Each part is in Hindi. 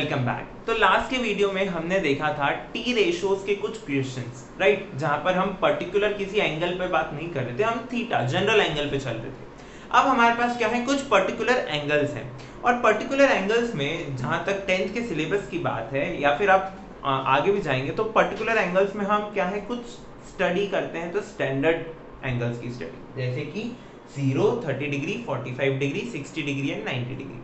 Welcome back. तो लास्ट के वीडियो में हमने देखा था टी रेशियोज के कुछ क्वेश्चंस, राइट, जहां पर हम पर्टिकुलर किसी एंगल पे बात नहीं कर रहे थे, हम थीटा जनरल एंगल पे चल रहे थे। अब हमारे पास क्या है, कुछ पर्टिकुलर एंगल्स हैं और पर्टिकुलर एंगल्स में जहां तक 10th के सिलेबस की बात है या फिर आप आगे भी जाएंगे तो पर्टिकुलर एंगल्स में हम क्या है कुछ स्टडी करते हैं, तो स्टैंडर्ड एंगल्स की स्टडी, जैसे कि 0, 30 degree, 45 degree, 60 degree and 90 degree.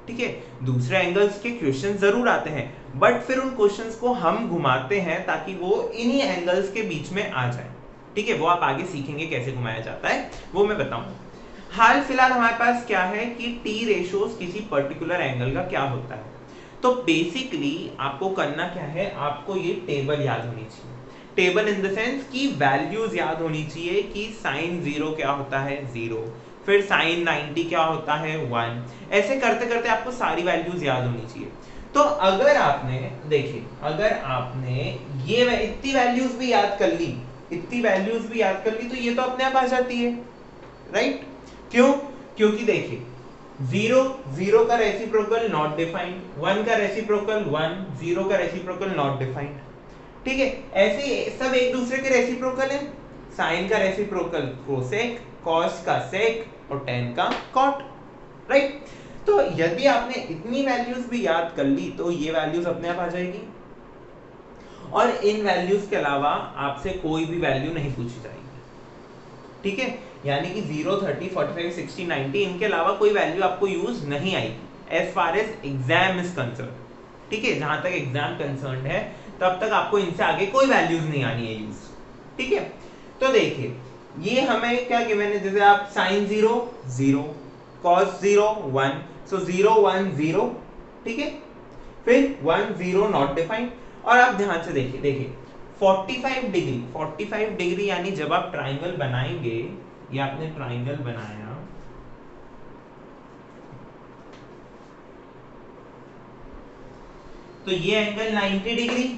ठीक है, दूसरे एंगल्स के क्वेश्चन जरूर आते हैं, बट फिर उन क्वेश्चंस को हम घुमाते हैं ताकि वो इन्हीं एंगल्स के बीच में आ जाए। ठीक है, वो आप आगे सीखेंगे कैसे घुमाया जाता है, वो मैं बताऊंगा। हाल फिलहाल हमारे पास क्या है कि टी रेशियोज किसी पर्टिकुलर एंगल का क्या होता है। तो बेसिकली आपको करना क्या है, आपको ये टेबल याद होनी चाहिए। टेबल इन द सेंस कि वैल्यूज याद होनी चाहिए कि sin 0 क्या होता है 0, फिर sin 90 क्या होता है 1। ऐसे करते करते आपको सारी वैल्यूज याद होनी चाहिए। तो अगर आपने देखिए, अगर आपने ये इतनी वैल्यूज भी याद कर ली, इतनी वैल्यूज भी याद कर ली, तो ये तो अपने आप आ जाती है, राइट। क्यों? क्योंकि देखिए 0 का रेसिप्रोकल नॉट डिफाइंड, 1 का रेसिप्रोकल 1, 0 का रेसिप्रोकल नॉट डिफाइंड। ठीक है, ऐसे सब एक दूसरे के रेसिप्रोकल हैं। साइन का रेसिप्रोकल कोसेक, कॉस का सेक और टेन का कॉट, राइट। तो यदि आपने इतनी वैल्यूज भी याद कर ली तो ये वैल्यूज अपने आप आ जाएगी और इन वैल्यूज के अलावा आपसे कोई भी वैल्यू नहीं पूछी जाएगी। ठीक है, यानी कि 0, 30, 45, 60, 90 इनके अलावा कोई वैल्यू आपको यूज नहीं आएगी as far as exam is concern. ठीक है, जहां तक एग्जाम कंसर्न है तब तक आपको इनसे आगे कोई वैल्यूज नहीं आनी है यूज। ठीक है, तो देखिए ये हमें क्या गिवन है, जैसे आप sin 0 0, cos 0 1, सो 0 1 0। ठीक है, फिर 1 0 नॉट डिफाइंड। और आप ध्यान से देखिए 45 डिग्री, 45 डिग्री यानी जब आप ट्राइंगल बनाएंगे, ये आपने ट्राइंगल बनाया, तो ये एंगल 90 डिग्री,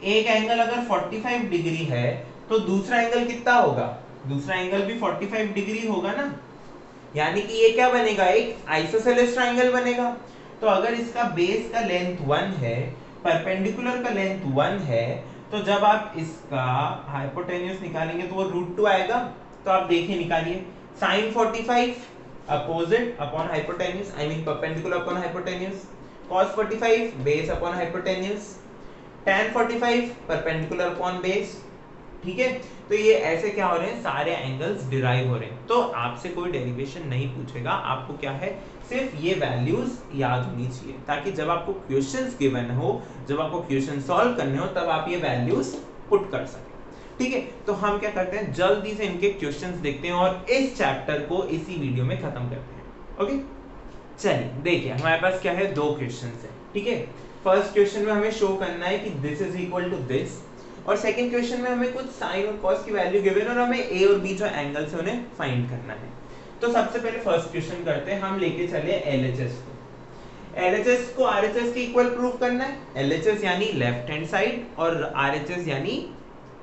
एक एंगल अगर 45 डिग्री है तो दूसरा एंगल कितना होगा, दूसरा एंगल भी 45 डिग्री होगा ना, यानी कि ये क्या बनेगा, एक आइसोसेलेस ट्राइंगल बनेगा। तो अगर इसका बेस का लेंथ 1 है, परपेंडिकुलर का लेंथ 1 है, तो जब आप इसका हाइपोटेन्यूज निकालेंगे तो वो √2 आएगा। तो आप देखिए निकालिए, sin 45 opposite upon hypotenuse, I mean perpendicular upon hypotenuse, cos 45 base upon hypotenuse, tan 45 perpendicular upon base. ठीक है, तो ये ऐसे क्या हो रहे हैं, सारे एंगल्स डिराइव हो रहे हैं। तो आपसे कोई डेरिवेशन नहीं पूछेगा, आपको क्या है सिर्फ ये वैल्यूज याद होनी चाहिए, ताकि जब आपको क्वेश्चंस गिवन हो, जब आपको क्वेश्चन सॉल्व करने हो, तब आप ये वैल्यूज पुट कर सकें। ठीक है, तो हम क्या करते हैं, जल्दी से इनके क्वेश्चंस देखते हैं और इस चैप्टर को इसी वीडियो में खत्म करते हैं। ओके, चलिए देखिए हमारे पास क्या है, दो क्वेश्चंस हैं। ठीक है, फर्स्ट क्वेश्चन में हमें शो करना है कि this is equal to this, और सेकंड क्वेश्चन में हमें कुछ साइन और कॉस की वैल्यू गिवन और हमें ए और बी जो एंगल्स है उन्हें फाइंड करना है। तो सबसे पहले फर्स्ट क्वेश्चन करते हैं, हम लेके चले एलएचएस को। एलएचएस को आरएचएस के इक्वल प्रूव करना है। एलएचएस यानी लेफ्ट हैंड साइड और आरएचएस यानी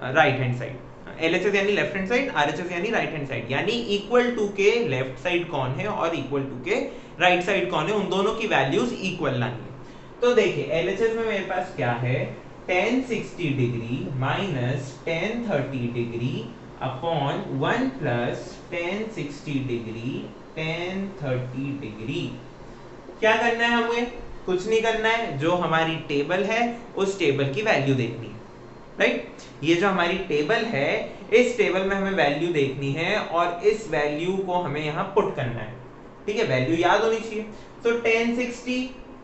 राइट हैंड साइड। एलएचएस यानी लेफ्ट हैंड साइड, आरएचएस यानी राइट हैंड साइड, यानी इक्वल टू के लेफ्ट साइड कौन है और इक्वल टू के राइट साइड कौन है, उन दोनों की वैल्यूज इक्वल लानी है। तो देखिए एलएचएस में मेरे पास क्या है, tan 60 degree minus tan 30 degree upon 1 plus tan 60 degree tan 30 degree. क्या करना है हमें, कुछ नहीं करना है, जो हमारी टेबल है उस टेबल की वैल्यू देखनी है, राइट। ये जो हमारी टेबल है, इस टेबल में हमें वैल्यू देखनी है और इस वैल्यू को हमें यहाँ पुट करना है। ठीक है, वैल्यू याद होनी चाहिए। तो tan 60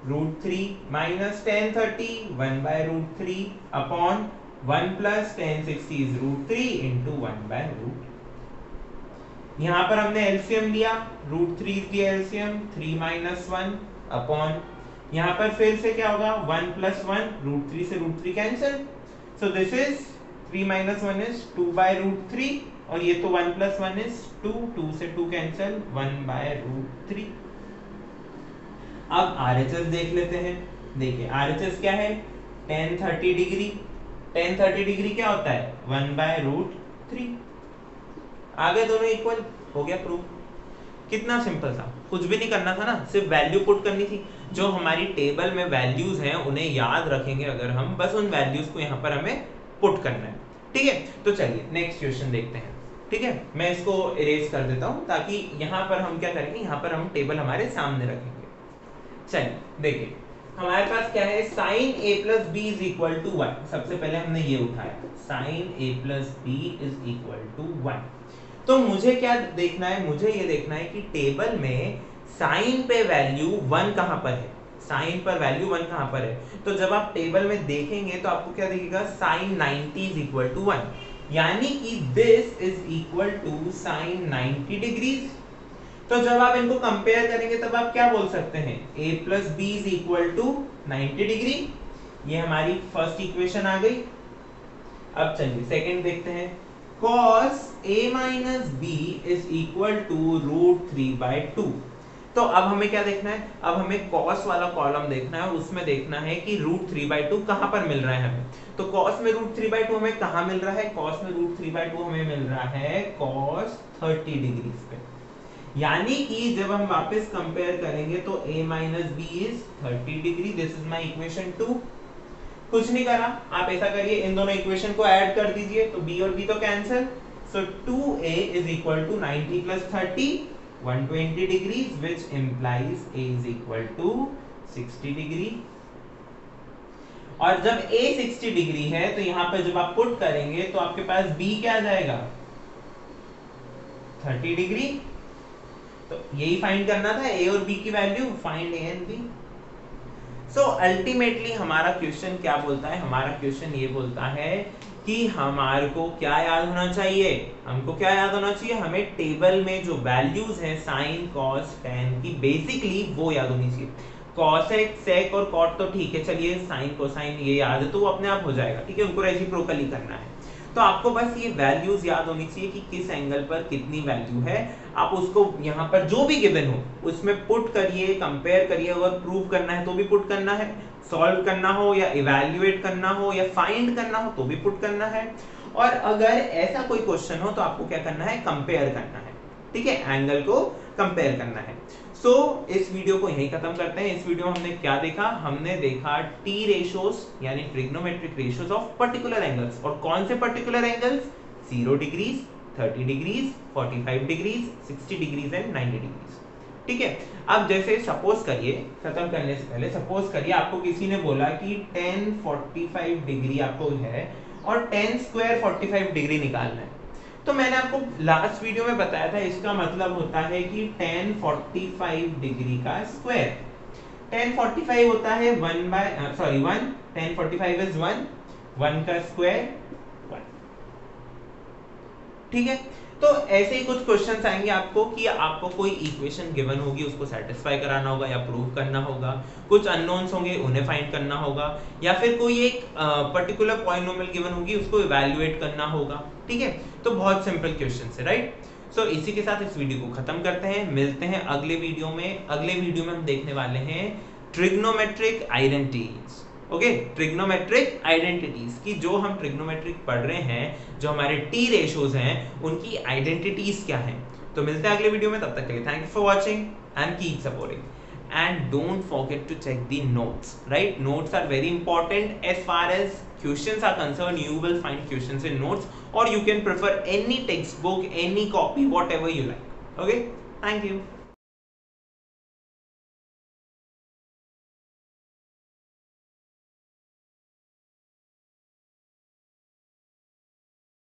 √3 minus tan 30 1 by √3 upon 1 plus tan 60 is √3 into 1 by √3। यहाँ पर हमने एलसीएम लिया, √3 की एलसीएम 3 minus 1 upon, यहाँ पर फिर से क्या होगा, 1 plus 1, √3 से √3 cancel, so this is 3 minus 1 is 2 by √3 और ये तो 1 plus 1 is 2, 2 से 2 कैंसिल, 1 by √3। अब आरएचएस देख लेते हैं। देखिए आरएचएस क्या है, tan 30 डिग्री, tan 30 डिग्री क्या होता है 1 by √3। आगे दोनों इक्वल हो गया प्रूफ। कितना सिंपल था, कुछ भी नहीं करना था ना, सिर्फ वैल्यू पुट करनी थी। जो हमारी टेबल में वैल्यूज हैं उन्हें याद रखेंगे अगर हम, बस उन वैल्यूज को यहाँ पर हमें पुट करना है। ठीक है, तो चलिए नेक्स्ट क्वेश्चन देखते हैं। ठीक है, मैं इसको इरेज कर देता हूँ ताकि यहाँ पर हम क्या करेंगे, यहाँ पर हम टेबल हमारे सामने रखेंगे। चलिए देखिए हमारे पास क्या है, sine a plus B is equal to 1। सबसे पहले हमने ये उठाया, sine a plus B is equal to 1। तो मुझे क्या देखना है, मुझे ये देखना है कि टेबल में साइन पे वैल्यू 1 कहां पर है, साइन पर वैल्यू 1 कहां पर है। तो जब आप टेबल में देखेंगे तो आपको क्या दिखेगा, साइन 90 इज इक्वल टू 1, यानी कि this is equal to sine 90 degrees. तो जब आप इनको कंपेयर करेंगे तब आप क्या बोल सकते हैं, a plus B is equal to 90 degree. ये हमारी फर्स्ट इक्वेशन आ गई। अब चलिए सेकंड देखते हैं, cos a minus B is equal to root 3/2। तो अब हमें क्या देखना है, अब हमें cos वाला कॉलम देखना है, उसमें देखना है कि रूट 3/2 कहां पर मिल रहा है हमें। तो cos में रूट 3/2 हमें कहां मिल रहा है, cos में रूट 3/2 हमें मिल रहा है cos 30 डिग्री पे। यानी कि जब हम वापस कंपेयर करेंगे तो a minus B is 30 degree. This is my equation 2। कुछ नहीं करा, आप ऐसा करिए, इन दोनों इक्वेशन को ऐड कर दीजिए तो b और b तो cancel. So 2a is equal to 90 plus 30 120 degrees, which implies a is equal to 60 degree. और जब a 60 डिग्री है तो यहां पर जब आप पुट करेंगे तो आपके पास b क्या आ जाएगा, 30 डिग्री। तो यही फाइंड करना था, a और b की value, find a and b। So ultimately हमारा क्वेश्चन क्या बोलता है, हमारा क्वेश्चन ये बोलता है कि हमारे को क्या याद होना चाहिए, हमको क्या याद होना चाहिए, हमें टेबल में जो वैल्यूज हैं साइन कॉस टेन की बेसिकली वो याद होनी चाहिए। कॉसेक सेक और कॉट तो ठीक है, चलिए साइन कोसाइन ये याद है तो वो अपने आप हो जाएगा, ठीक है, उनको रेसिप्रोकली करना है। तो आपको बस ये वैल्यूज याद होनी चाहिए कि किस एंगल पर कितनी वैल्यू है। आप उसको यहाँ पर जो भी गिवन हो उसमें पुट करिए, कंपेयर करिए, अगर प्रूव करना है तो भी पुट करना है, सॉल्व करना हो या इवैल्यूएट करना हो या फाइंड करना हो तो भी पुट करना है। और अगर ऐसा कोई क्वेश्चन हो तो आपको क्या करना है, कंपेयर करना है, ठीक है, एंगल को कंपेयर करना है। सो इस वीडियो को यहीं खत्म करते हैं। इस वीडियो में हमने क्या देखा, हमने देखा टी रेशियोस यानी trigonometric ratios of particular angles. और कौन से particular angles, 0 degrees, 30 degrees, 45 degrees, 60 degrees and 90 degrees. ठीक है, अब जैसे सपोज करिए, खत्म करने से पहले सपोज करिए आपको किसी ने बोला कि tan 45 डिग्री आपको है और tan स्क्वायर 45 डिग्री निकालना है। तो मैंने आपको लास्ट वीडियो में बताया था, इसका मतलब होता है कि tan 45 डिग्री का स्क्वायर, tan 45 होता है 1 tan 45 इज 1 का स्क्वायर 1। ठीक है, तो ऐसे ही कुछ क्वेश्चंस आएंगे आपको कि आपको कोई इक्वेशन गिवन होगी उसको सेटिस्फाई कराना होगा या प्रूव करना होगा, कुछ अननोन्स होंगे उन्हें फाइंड करना होगा, या फिर कोई एक पर्टिकुलर पॉलिनोमियल गिवन होगी उसको इवैल्यूएट करना होगा। ठीक है, तो बहुत सिंपल क्वेश्चंस है, राइट। सो इसी के साथ इस वीडियो को खत्म करते हैं, मिलते हैं अगले वीडियो में। अगले वीडियो में हम देखने वाले हैं trigonometric identities. Okay, trigonometric identities की जो हम ट्रिग्नोमेट्रिक पढ़ रहे हैं, जो हमारे टी रेशियोज हैं उनकी आइडेंटिटीज क्या हैं। तो मिलते हैं अगले वीडियो में, तब तक के लिए thank you for watching and keep supporting and don't forget to check the notes, right? Notes are very important as far as questions are concerned. You will find questions in notes, or you can prefer any textbook, any copy, whatever you like. Okay, thank you.